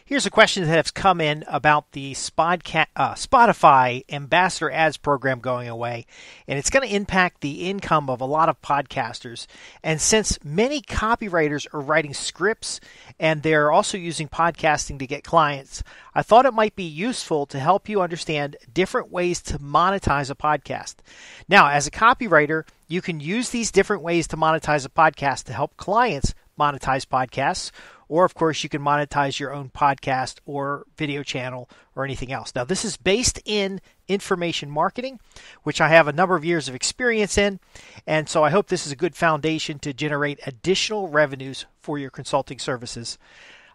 Here's a question that has come in about the Spotify Ambassador Ads program going away, and it's going to impact the income of a lot of podcasters. And since many copywriters are writing scripts and they're also using podcasting to get clients, I thought it might be useful to help you understand different ways to monetize a podcast. Now, as a copywriter, you can use these different ways to monetize a podcast to help clients monetize podcasts. Or, of course, you can monetize your own podcast or video channel or anything else. Now, this is based in information marketing, which I have a number of years of experience in. And so I hope this is a good foundation to generate additional revenues for your consulting services.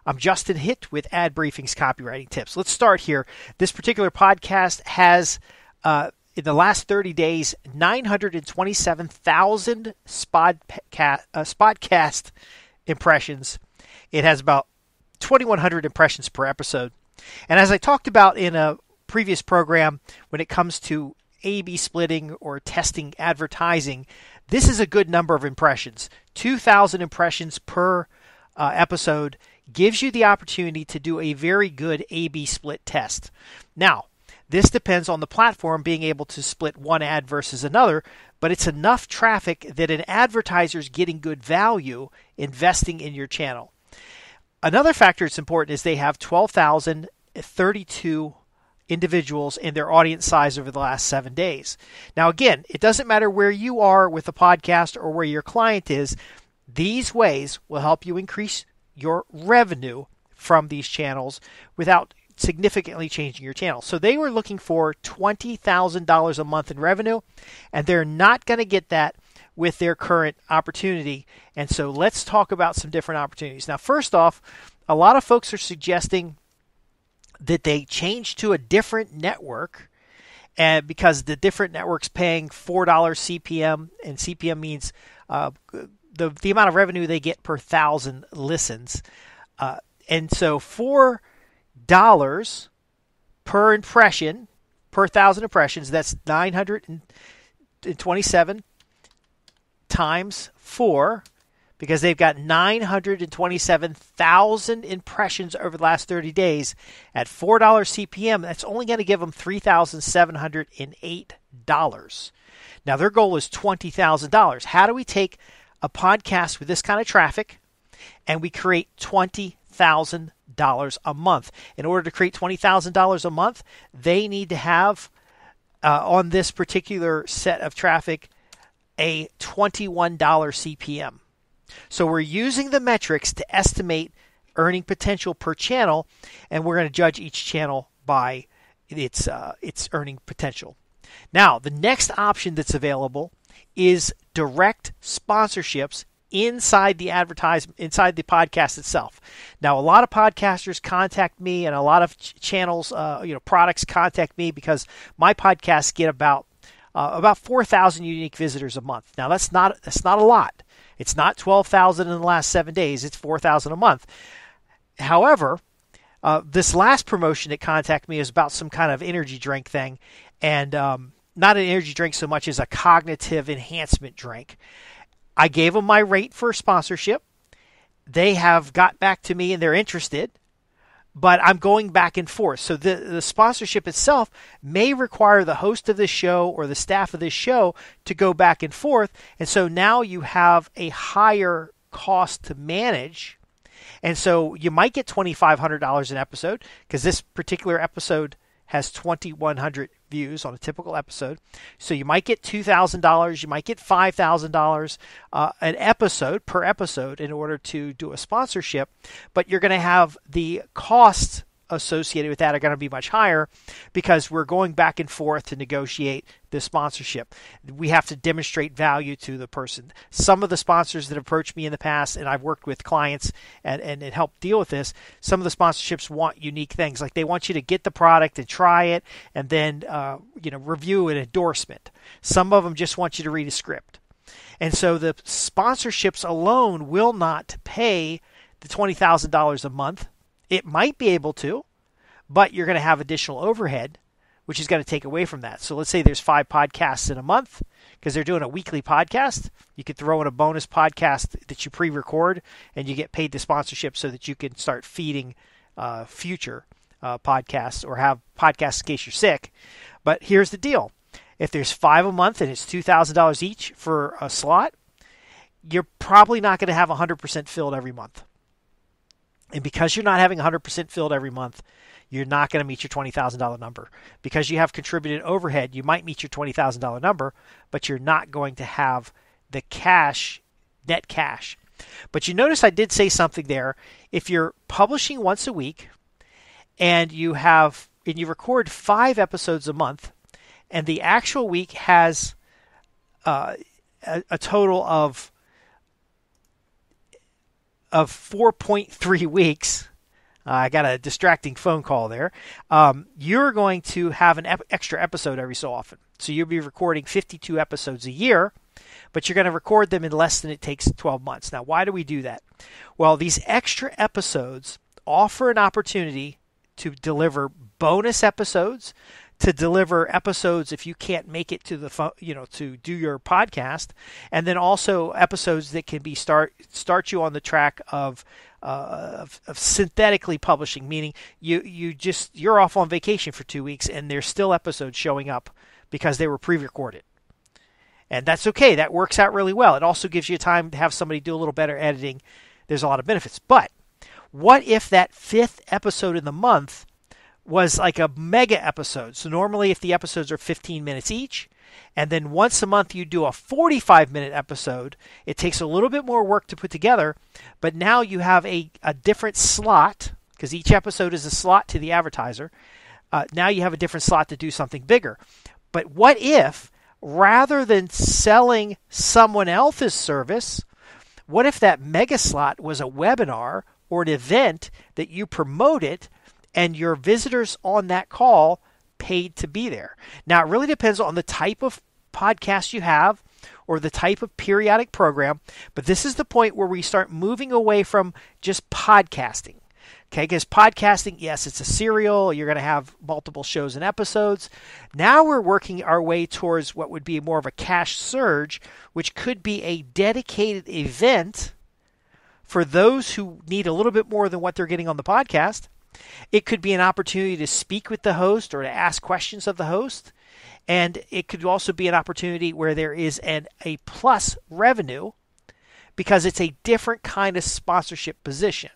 I'm Justin Hitt with Ad Briefing's Copywriting Tips. Let's start here. This particular podcast has, in the last 30 days, 927,000 Spotcast impressions. It has about 2,100 impressions per episode. And as I talked about in a previous program, when it comes to A/B splitting or testing advertising, this is a good number of impressions. 2,000 impressions per episode gives you the opportunity to do a very good A/B split test. Now, this depends on the platform being able to split one ad versus another, but it's enough traffic that an advertiser is getting good value investing in your channel. Another factor that's important is they have 12,032 individuals in their audience size over the last 7 days. Now, again, it doesn't matter where you are with the podcast or where your client is. These ways will help you increase your revenue from these channels without significantly changing your channel. So they were looking for $20,000 a month in revenue, and they're not going to get that with their current opportunity. And so let's talk about some different opportunities. Now, first off, a lot of folks are suggesting that they change to a different network, and because the different network's paying $4 CPM, and CPM means the amount of revenue they get per 1,000 listens. And so $4 per impression, per 1,000 impressions, that's 927 times 4, because they've got 927,000 impressions over the last 30 days at $4 CPM. That's only going to give them $3,708. Now, their goal is $20,000. How do we take a podcast with this kind of traffic and we create $20,000 a month? In order to create $20,000 a month, they need to have, on this particular set of traffic, a $21 CPM. So we're using the metrics to estimate earning potential per channel, and we're going to judge each channel by its earning potential. Now, the next option that's available is direct sponsorships inside the podcast itself. Now, a lot of podcasters contact me, and a lot of channels, products contact me because my podcasts get about 4,000 unique visitors a month. Now, that's not a lot. It's not 12,000 in the last 7 days. It's 4,000 a month. However, this last promotion that contacted me is about some kind of energy drink thing, and not an energy drink so much as a cognitive enhancement drink. I gave them my rate for sponsorship. They have got back to me and they're interested, but I'm going back and forth. So the sponsorship itself may require the host of this show or the staff of this show to go back and forth. And so now you have a higher cost to manage. And so you might get $2,500 an episode, because this particular episode has 2,100 views on a typical episode. So you might get $2,000, you might get $5,000 an episode per episode in order to do a sponsorship, but you're going to have the costs associated with that are going to be much higher because we're going back and forth to negotiate the sponsorship. We have to demonstrate value to the person. Some of the sponsors that approached me in the past, and I've worked with clients and helped deal with this, some of the sponsorships want unique things. Like they want you to get the product and try it and then review an endorsement. Some of them just want you to read a script. And so the sponsorships alone will not pay the $20,000 a month. It might be able to, but you're going to have additional overhead, which is going to take away from that. So let's say there's 5 podcasts in a month, because they're doing a weekly podcast. You could throw in a bonus podcast that you pre-record, and you get paid the sponsorship so that you can start feeding future podcasts or have podcasts in case you're sick. But here's the deal. If there's 5 a month and it's $2,000 each for a slot, you're probably not going to have 100% filled every month. And because you're not having 100% filled every month, you're not going to meet your $20,000 number. Because you have contributed overhead, you might meet your $20,000 number, but you're not going to have the cash, net cash. But you notice I did say something there. If you're publishing once a week and you record 5 episodes a month, and the actual week has a total of 4.3 weeks. I got a distracting phone call there. You're going to have an extra episode every so often. So you'll be recording 52 episodes a year, but you're going to record them in less than it takes 12 months. Now, why do we do that? Well, these extra episodes offer an opportunity to deliver bonus episodes, to deliver episodes if you can't make it to the to do your podcast, and then also episodes that can be start you on the track of synthetically publishing, meaning you're off on vacation for 2 weeks and there's still episodes showing up because they were pre-recorded. And that's okay. That works out really well. It also gives you time to have somebody do a little better editing. There's a lot of benefits. But what if that 5th episode in the month was like a mega episode? So normally if the episodes are 15 minutes each, and then once a month you do a 45-minute episode, it takes a little bit more work to put together, but now you have a different slot, because each episode is a slot to the advertiser. Now you have a different slot to do something bigger. But what if, rather than selling someone else's service, what if that mega slot was a webinar or an event that you promoted and your visitors on that call paid to be there? Now, it really depends on the type of podcast you have or the type of periodic program, but this is the point where we start moving away from just podcasting. Okay, because podcasting, yes, it's a serial. You're going to have multiple shows and episodes. Now we're working our way towards what would be more of a cash surge, which could be a dedicated event for those who need a little bit more than what they're getting on the podcast. It could be an opportunity to speak with the host or to ask questions of the host. And it could also be an opportunity where there is a plus revenue because it's a different kind of sponsorship position.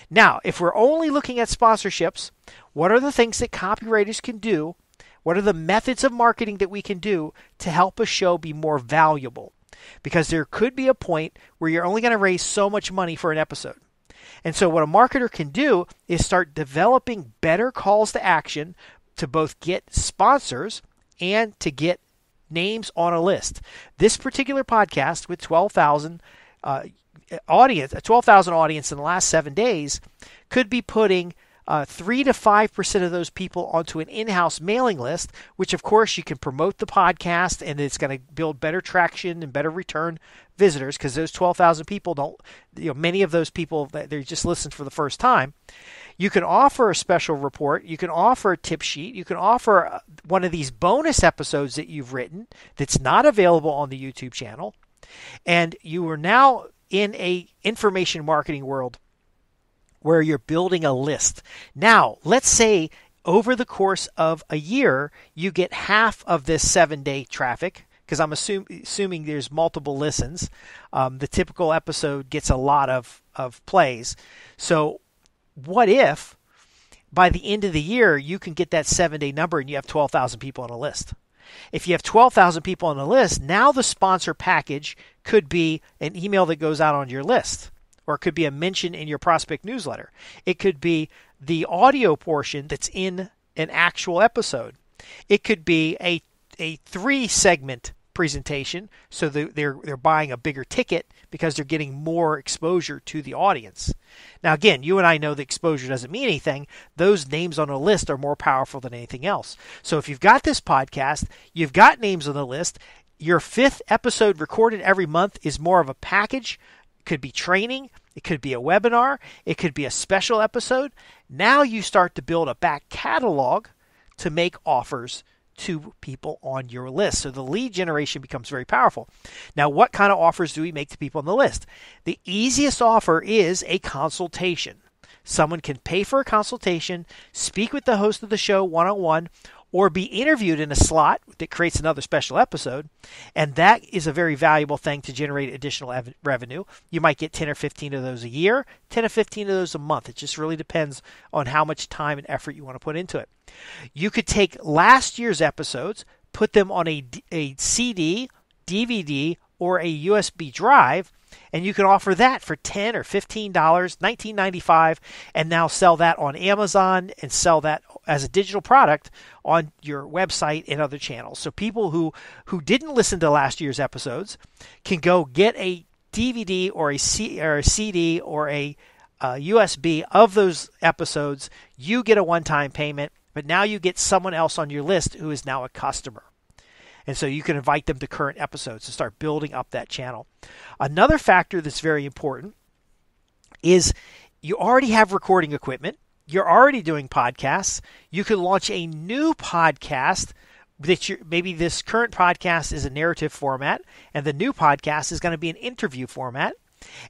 Now, if we're only looking at sponsorships, what are the things that copywriters can do? What are the methods of marketing that we can do to help a show be more valuable? Because there could be a point where you're only going to raise so much money for an episode. And so what a marketer can do is start developing better calls to action to both get sponsors and to get names on a list. This particular podcast with 12,000 audience, a 12,000 audience in the last 7 days, could be putting 3 to 5% of those people onto an in-house mailing list, which of course you can promote the podcast and it's going to build better traction and better return visitors because those 12,000 people don't, many of those people, they just listen for the first time. You can offer a special report. You can offer a tip sheet. You can offer one of these bonus episodes that you've written that's not available on the YouTube channel. And you are now in a information marketing world where you're building a list. Now, let's say over the course of a year, you get half of this 7-day traffic, because I'm assuming there's multiple listens. The typical episode gets a lot of plays. So what if by the end of the year, you can get that 7-day number and you have 12,000 people on a list? If you have 12,000 people on the list, now the sponsor package could be an email that goes out on your list, or it could be a mention in your prospect newsletter. It could be the audio portion that's in an actual episode. It could be a 3-segment presentation, so they're buying a bigger ticket because they're getting more exposure to the audience. Now, again, you and I know that exposure doesn't mean anything. Those names on a list are more powerful than anything else. So if you've got this podcast, you've got names on the list, your 5th episode recorded every month is more of a package. It could be training. It could be a webinar. It could be a special episode. Now you start to build a back catalog to make offers to people on your list. So the lead generation becomes very powerful. Now, what kind of offers do we make to people on the list? The easiest offer is a consultation. Someone can pay for a consultation, speak with the host of the show one-on-one, or be interviewed in a slot that creates another special episode. And that is a very valuable thing to generate additional revenue. You might get 10 or 15 of those a year, 10 or 15 of those a month. It just really depends on how much time and effort you want to put into it. You could take last year's episodes, put them on a CD, DVD, or a USB drive, and you can offer that for $10 or $15, $19.95, and now sell that on Amazon and sell that as a digital product on your website and other channels. So people who didn't listen to last year's episodes can go get a DVD or a CD or a USB of those episodes. You get a one-time payment, but now you get someone else on your list who is now a customer. And so you can invite them to current episodes to start building up that channel. Another factor that's very important is you already have recording equipment. You're already doing podcasts. You can launch a new podcast that maybe this current podcast is a narrative format, and the new podcast is going to be an interview format.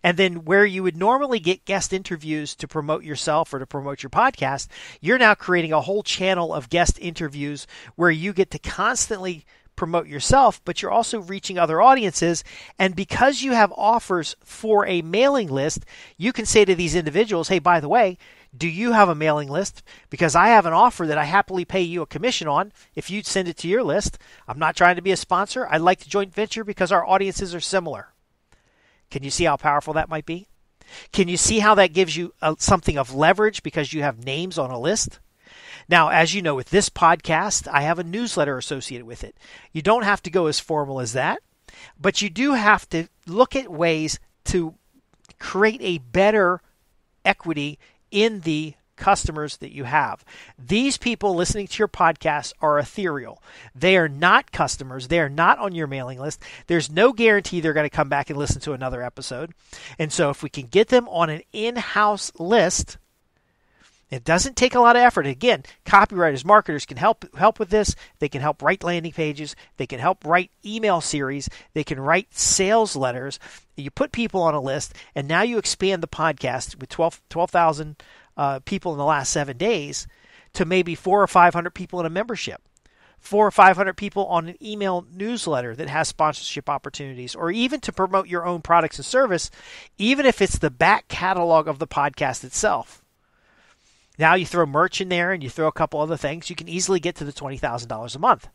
And then where you would normally get guest interviews to promote yourself or to promote your podcast, you're now creating a whole channel of guest interviews where you get to constantly promote yourself, but you're also reaching other audiences. And because you have offers for a mailing list, you can say to these individuals, hey, by the way, do you have a mailing list? Because I have an offer that I happily pay you a commission on if you send it to your list. I'm not trying to be a sponsor. I'd like to joint venture because our audiences are similar. Can you see how powerful that might be? Can you see how that gives you something of leverage because you have names on a list? Now, as you know, with this podcast, I have a newsletter associated with it. You don't have to go as formal as that, but you do have to look at ways to create a better equity in the customers that you have. These people listening to your podcast are ethereal. They are not customers. They are not on your mailing list. There's no guarantee they're going to come back and listen to another episode. And so if we can get them on an in-house list, it doesn't take a lot of effort. Again, copywriters, marketers can help with this. They can help write landing pages. They can help write email series. They can write sales letters. You put people on a list, and now you expand the podcast with 12,000 people in the last 7 days to maybe 400 or 500 people in a membership, 400 or 500 people on an email newsletter that has sponsorship opportunities, or even to promote your own products and service, even if it's the back catalog of the podcast itself. Now you throw merch in there and you throw a couple other things, you can easily get to the $20,000 a month.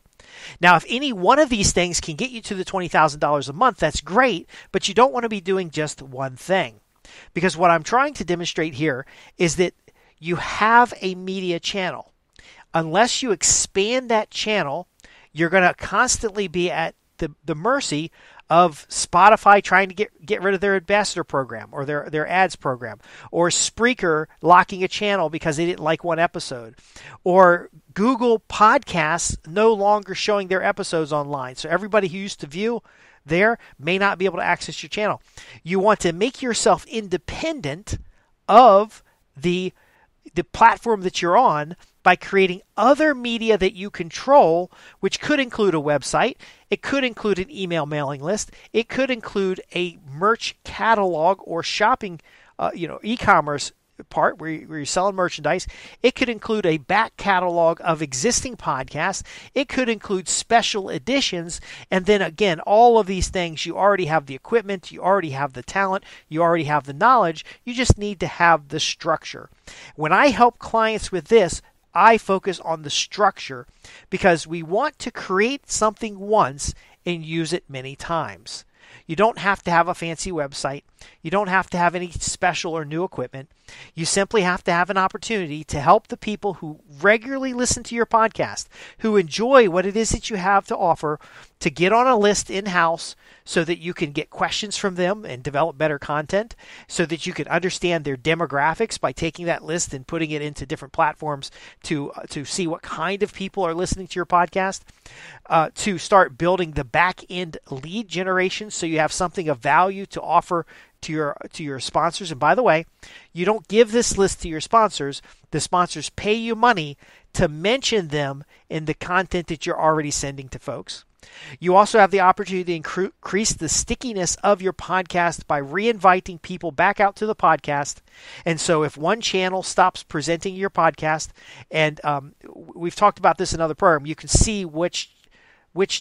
Now, if any one of these things can get you to the $20,000 a month, that's great, but you don't want to be doing just one thing. Because what I'm trying to demonstrate here is that you have a media channel. Unless you expand that channel, you're going to constantly be at the mercy of Spotify trying to get rid of their ambassador program or their ads program, or Spreaker locking a channel because they didn't like one episode, or Google Podcasts no longer showing their episodes online. So everybody who used to view there may not be able to access your channel. You want to make yourself independent of the platform that you're on by creating other media that you control, which could include a website. It could include an email mailing list. It could include a merch catalog or shopping, e-commerce part where you're selling merchandise. It could include a back catalog of existing podcasts. It could include special editions. And then again, all of these things, you already have the equipment, you already have the talent, you already have the knowledge. You just need to have the structure. When I help clients with this, I focus on the structure because we want to create something once and use it many times. You don't have to have a fancy website. You don't have to have any special or new equipment. You simply have to have an opportunity to help the people who regularly listen to your podcast, who enjoy what it is that you have to offer, to get on a list in-house so that you can get questions from them and develop better content, so that you can understand their demographics by taking that list and putting it into different platforms to see what kind of people are listening to your podcast, to start building the back-end lead generation so you have something of value to offer to your sponsors. And by the way, you don't give this list to your sponsors. The sponsors pay you money to mention them in the content that you're already sending to folks. You also have the opportunity to increase the stickiness of your podcast by reinviting people back out to the podcast. And so if one channel stops presenting your podcast, and we've talked about this in another program, you can see which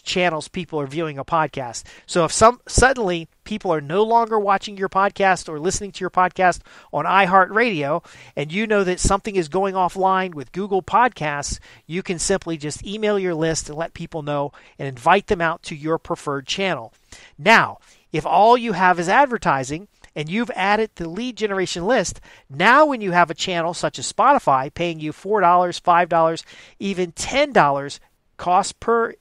channels people are viewing a podcast. So if suddenly people are no longer watching your podcast or listening to your podcast on iHeartRadio, and you know that something is going offline with Google Podcasts, you can simply just email your list and let people know and invite them out to your preferred channel. Now, if all you have is advertising and you've added the lead generation list, now when you have a channel such as Spotify paying you $4, $5, even $10 cost per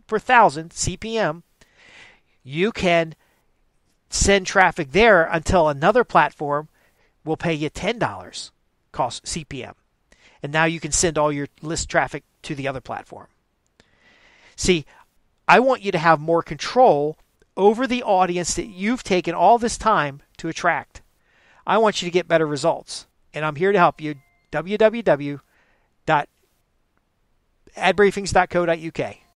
1,000 CPM, you can send traffic there until another platform will pay you $10 cost CPM. And now you can send all your list traffic to the other platform. See, I want you to have more control over the audience that you've taken all this time to attract. I want you to get better results. And I'm here to help you. www.adbriefings.co.uk